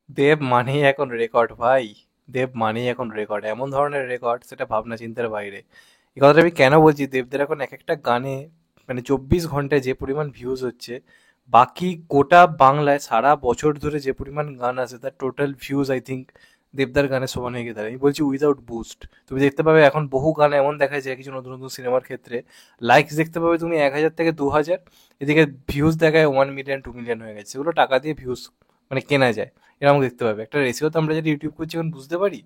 দেব মানেই এখন রেকর্ড ভাই। দেব মানেই এখন রেকর্ড, এমন ধরনের রেকর্ড সেটা ভাবনা চিন্তার বাইরে। এই কথাটা আমি কেন বলছি, দেবদের এখন এক একটা গানে মানে 24 ঘন্টায় যে পরিমাণ ভিউজ হচ্ছে, বাকি গোটা বাংলায় সারা বছর ধরে যে পরিমাণ গান আছে তার টোটাল ভিউজ আই থিঙ্ক দেবদার গানের সমান হয়ে গিয়ে দাঁড়ায়। আমি বলছি উইদাউট বুস্ট। তুমি দেখতে পাবে এখন বহু গান এমন দেখা যায় কিছু নতুন নতুন সিনেমার ক্ষেত্রে, লাইকস দেখতে পাবে তুমি 1,000 থেকে 2,000, এদিকে ভিউজ দেখায় 1 মিলিয়ন 2 মিলিয়ন হয়ে গেছে। সেগুলো টাকা দিয়ে ভিউজ মানে কেনা যায়, এরকম দেখতে পাবে। একটা রেসিও তো আমরা যেটা ইউটিউব করছি এখন বুঝতে পারি।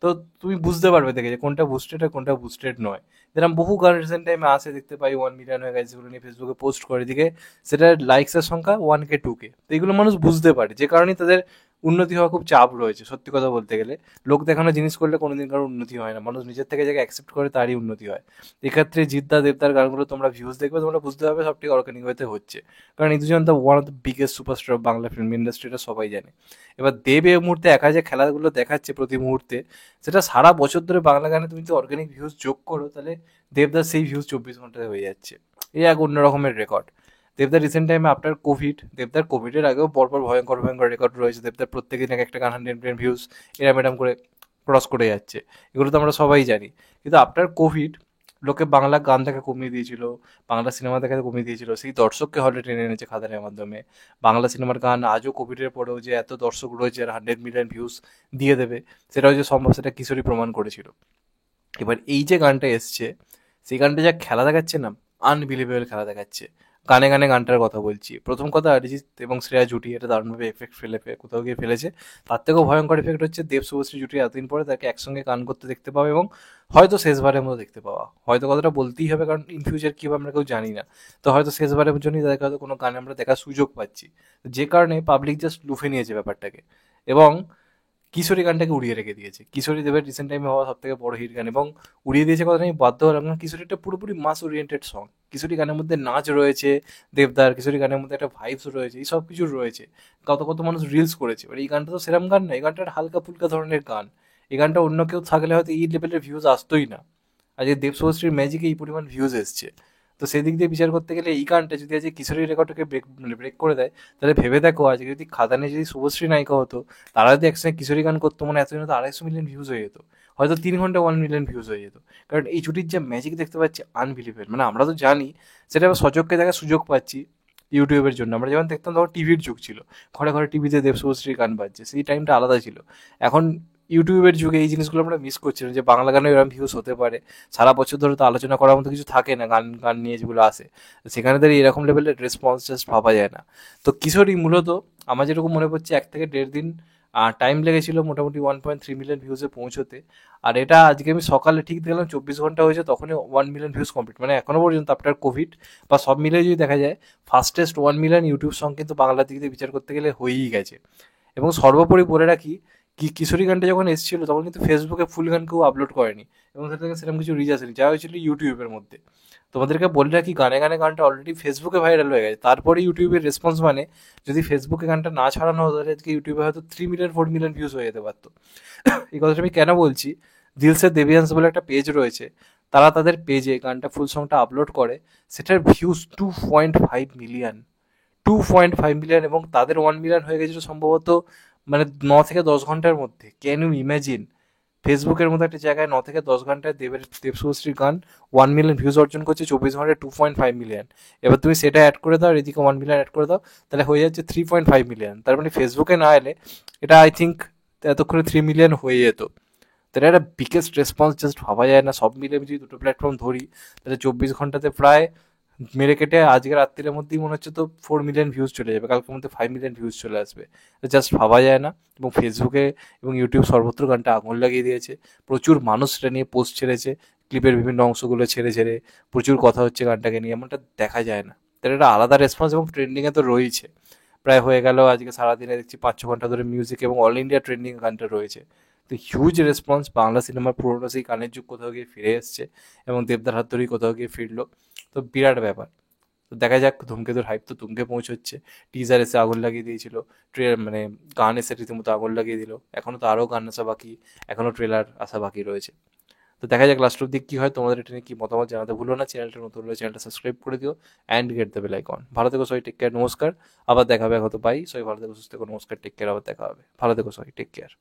তো তুমি বুঝতে পারবে দেখে যে কোনটা বুস্টেড আর কোনটা বুস্টেড নয়। যেরকম বহু গান রিসেন্ট টাইমে আসে দেখতে পাই 1 মিলিয়ন হয়ে গেছে, সেগুলো নিয়ে ফেসবুকে পোস্ট করে, দিকে সেটার লাইকসের সংখ্যা 1K 2K। তো এগুলো মানুষ বুঝতে পারে, যে কারণে তাদের উন্নতি হওয়া খুব চাপ রয়েছে। সত্যি কথা বলতে গেলে লোক দেখানো জিনিস করলে কোনোদিন কারোর উন্নতি হয় না, মানুষ নিজের থেকে যাকে অ্যাকসেপ্ট করে তারই উন্নতি হয়। এক্ষেত্রে জিদ্দা দেবদার গানগুলো তোমরা ভিউজ দেখবে, তোমরা বুঝতে পারবে সব ঠিক অর্গানিক ওয়েতে হচ্ছে। কারণ এই দুজন তো one of the biggest superstar Bangla film ইন্ডাস্ট্রিটা সবাই জানে। এবার দেব এই মুহূর্তে একা যে খেলাগুলো দেখাচ্ছে প্রতি মুহূর্তে, সেটা সারা বছর ধরে বাংলা গানে তুমি যদি অর্গানিক ভিউজ যোগ করো, তাহলে দেবদার সেই ভিউজ 24 ঘন্টায় হয়ে যাচ্ছে। এই এক অন্য রকমের রেকর্ড। দেবদার রিসেন্ট টাইমে আফটার কোভিড, দেবদার কোভিডের আগেও পরপর ভয়ঙ্কর ভয়ঙ্কর রেকর্ড রয়েছে। দেবদার প্রত্যেকদিন এক একটা গান 100 মিলিয়ন ভিউজ এরম এরম করে ক্রস করে যাচ্ছে। এগুলো তো আমরা সবাই জানি। কিন্তু আফটার কোভিড লোকে বাংলা গান দেখা কমিয়ে দিয়েছিল, বাংলা সিনেমা দেখা কমিয়ে দিয়েছিল, সেই দর্শককে হলে টেনে এনেছে খাদানের মাধ্যমে। বাংলা সিনেমার গান আজও কোভিডের পরেও যে এত দর্শক রয়েছে আর 100 মিলিয়ন ভিউজ দিয়ে দেবে, সেটাও যে সম্ভব সেটা কিশোরী প্রমাণ করেছিল। এবার এই যে গানটা এসছে, সেই গানটা যা খেলা দেখাচ্ছে না, আনবিলিভেবল খেলা দেখাচ্ছে। গানে গানে গানটার কথা বলছি। প্রথম কথা, অরিজিৎ এবং শ্রেয়া জুটি এটা দারুণভাবে এফেক্ট কোথাও গিয়ে ফেলেছে। তার থেকেও ভয়ঙ্কর এফেক্ট হচ্ছে দেব শুভশ্রী জুটি এতদিন পরে তাকে একসঙ্গে গান করতে দেখতে পাওয়া, এবং হয়তো শেষবারের মতো দেখতে পাওয়া। হয়তো কথাটা বলতেই হবে, কারণ ইন ফিউচার কী হবে আমরা কেউ জানি না। তো হয়তো শেষবারের জন্যই তাদেরকে হয়তো কোনো গানে আমরা দেখার সুযোগ পাচ্ছি। যে কারণে পাবলিক জাস্ট লুফে নিয়েছে ব্যাপারটাকে। এবং কিশোরী গানটাকে উড়িয়ে রেখে দিয়েছে। কিশোরী দেবের রিসেন্ট টাইমে হওয়া সব থেকে বড় হিট গান, এবং উড়িয়ে দিয়েছে কথা আমি বাধ্য হলাম, কারণ কিশোরী একটা পুরোপুরি মাস ওরিয়েন্টেড সং। কিশোরী গানের মধ্যে নাচ রয়েছে দেবদার, কিশোরী গানের মধ্যে একটা ভাইবস রয়েছে, এই সব কিছু রয়েছে। কত কত মানুষ রিলস করেছে। এবার এই গানটা তো সেরম গান না, এই গানটা একটা হালকা ফুলকা ধরনের গান। এই গানটা অন্য কেউ থাকলে হয়তো এই লেভেলের ভিউজ আসতোই না। আজকে দেব শুভশ্রীর ম্যাজিকে এই পরিমাণ ভিউজ এসছে। তো সেই দিক দিয়ে বিচার করতে গেলে এই গানটা যদি আজকে কিশোরীর রেকর্ডটাকে ব্রেক করে দেয়, তাহলে ভেবে দেখো আজকে যদি খাদানে যদি শুভশ্রী নায়িকা হতো, তারা যদি একসঙ্গে কিশোরী গান করতো, মানে এতদিন হয়তো 250 মিলিয়ন ভিউজ হয়ে যেত। হয়তো 3 ঘন্টা 1 মিলিয়ন ভিউজ হয়ে যেত। কারণ এই জুটির যে ম্যাজিক দেখতে পাচ্ছি আনবিলিভেবল, মানে আমরা তো জানি, সেটা আবার সচক্ষে দেখার সুযোগ পাচ্ছি ইউটিউবের জন্য। আমরা যেমন দেখতাম তখন টিভির যুগ ছিল, ঘরে ঘরে টিভিতে দেব শুভশ্রীর গান বাজছে, সেই টাইমটা আলাদা ছিল। এখন ইউটিউবের যুগে এই জিনিসগুলো আমরা মিস করছিলাম, যে বাংলা গানে এরকম ভিউজ হতে পারে। সারা বছর ধরে তো আলোচনা করার মতো কিছু থাকে না গান গান নিয়ে যেগুলো আসে, তো সেখানে দাঁড়িয়ে এরকম লেভেলের রেসপন্স জাস্ট ভাবা যায় না। তো কিশোরী মূলত আমার যেরকম মনে পড়ছে 1 থেকে 1.5 দিন টাইম লেগেছিল মোটামুটি 1.3 মিলিয়ন ভিউজে পৌঁছতে। আর এটা আজকে আমি সকালে ঠিক দেখলাম 24 ঘন্টা হয়েছে তখনই 1 মিলিয়ন ভিউজ কমপ্লিট, মানে এখনো পর্যন্ত আফটার কোভিড বা সব মিলে যদি দেখা যায়, ফাস্টেস্ট 1 মিলিয়ন ইউটিউব সং কিন্তু বাংলার দিক দিয়ে বিচার করতে গেলে হয়েই গেছে। এবং সর্বোপরি বলে রাখি, কিশোরী গানটা যখন এসেছিল তখন কিন্তু ফেসবুকে ফুল গান কেউ আপলোড করেনি, এবং সেটা থেকে সেরকম কিছু রিচ আসেনি, যা হয়েছিল ইউটিউবের মধ্যে। তোমাদেরকে বলে রাখি, গানে গানে গানটা অলরেডি ফেসবুকে ভাইরাল হয়ে গেছে, তারপরে ইউটিউবের রেসপন্স। মানে যদি ফেসবুকে গানটা না ছাড়ানো হতো, তাহলে আজকে ইউটিউবে হয়তো 3 মিলিয়ন 4 মিলিয়ন ভিউজ হয়ে যেতে পারতো। এই কথাটা আমি কেন বলছি, দিলসে দেবিয়ান্স বলে একটা পেজ রয়েছে, তারা তাদের পেজে গানটা ফুল সংটা আপলোড করে, সেটার ভিউজ 2.5 মিলিয়ন। 2.5 মিলিয়ন, এবং তাদের 1 মিলিয়ন হয়ে গেছিল সম্ভবত মানে 9 থেকে 10 ঘন্টার মধ্যে। ক্যান ইউ ইম্যাজিন, ফেসবুকের মতো একটা জায়গায় 9 থেকে 10 ঘন্টায় দেব শুভশ্রীর গান 1 মিলিয়ন ভিউজ অর্জন করছে, 24 ঘন্টায় 2.5 মিলিয়ন। এবার তুমি সেটা অ্যাড করে দাও আর এদিকে 1 মিলিয়ন অ্যাড করে দাও, তাহলে হয়ে যাচ্ছে 3.5 মিলিয়ন। তার মানে ফেসবুকে না এলে এটা আই থিঙ্ক এতক্ষণে 3 মিলিয়ন হয়ে যেত। তাহলে একটা বিগেস্ট রেসপন্স জাস্ট ভাবা যায় না। সব মিলে আমি যদি দুটো প্ল্যাটফর্ম ধরি, তাহলে 24 ঘন্টাতে প্রায় মেরে কেটে আজকে রাত্রির মধ্যেই মনে হচ্ছে তো 4 মিলিয়ন ভিউজ চলে যাবে, কালকের মধ্যে 5 মিলিয়ন ভিউজ চলে আসবে। জাস্ট ভাবা যায় না। এবং ফেসবুকে এবং ইউটিউব সর্বত্র গানটা আঙুল লাগিয়ে দিয়েছে। প্রচুর মানুষ সেটা নিয়ে পোস্ট ছেড়েছে, ক্লিপের বিভিন্ন অংশগুলো ছেড়ে ছেড়ে প্রচুর কথা হচ্ছে গানটাকে নিয়ে, এমনটা দেখা যায় না। তাহলে একটা আলাদা রেসপন্স, এবং ট্রেন্ডিংয়ে তো রয়েছে। প্রায় হয়ে গেল আজকে সারাদিনে দেখছি 5-6 ঘন্টা ধরে মিউজিক এবং অল ইন্ডিয়া ট্রেন্ডিং গানটা রয়েছে। তো হিউজ রেসপন্স, বাংলা সিনেমার পুরোনো সেই গানের যুগ কোথাও গিয়ে ফিরে এসছে, এবং দেবদার হাত ধরেই কোথাও গিয়ে ফিরলো। তো বিরাট ব্যাপার। তো দেখা যাক, ধূমকেতুর হাইপ তো তুঙ্গে পৌঁছচ্ছে। টিজার এসে আগুন লাগিয়ে দিয়েছিল, মানে গান এসে রীতিমতো আগুন লাগিয়ে দিল। এখনো তো আরও গান আসা বাকি, এখনো ট্রেলার আসা বাকি রয়েছে। তো দেখা যাক লাস্ট অব্দি কী হয়। তোমাদের এটা নিয়ে কী মতামত জানাতে ভুলো না। চ্যানেলটা নতুন হলে চ্যানেলটা সাবস্ক্রাইব করে দিও and get the bell icon. ভালো থেকো সবাই, টেক কেয়ার, নমস্কার। আবার দেখা হবে হয়তো, বাই। সবাই ভালো থেকো, সুস্থ থেকো, নমস্কার, টেক কেয়ার, আবার দেখা হবে। ভালো থেকো সবাই, টেক কেয়ার।